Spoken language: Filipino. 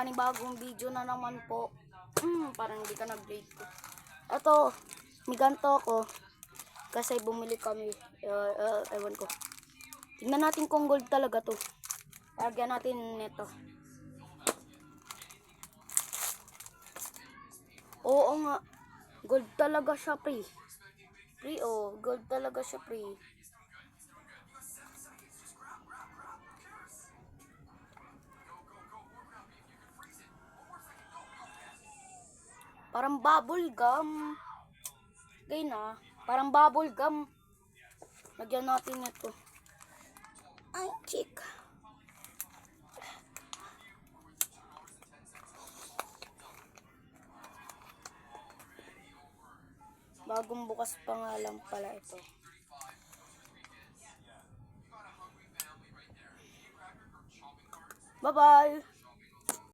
panibagong video na naman po. Parang hindi ka nag-break. Ito, may ganito ako. Kasi bumili kami. Ewan ko. Tingnan natin kung gold talaga to. Lagyan natin nito. Oo nga. Gold talaga siya, pre. Gold talaga siya, pre. Parang bubble gum. Gay na. Parang bubble gum. Lagyan natin ito. Ay, chick. Bagong bukas pa nga lang pala ito. Bye-bye!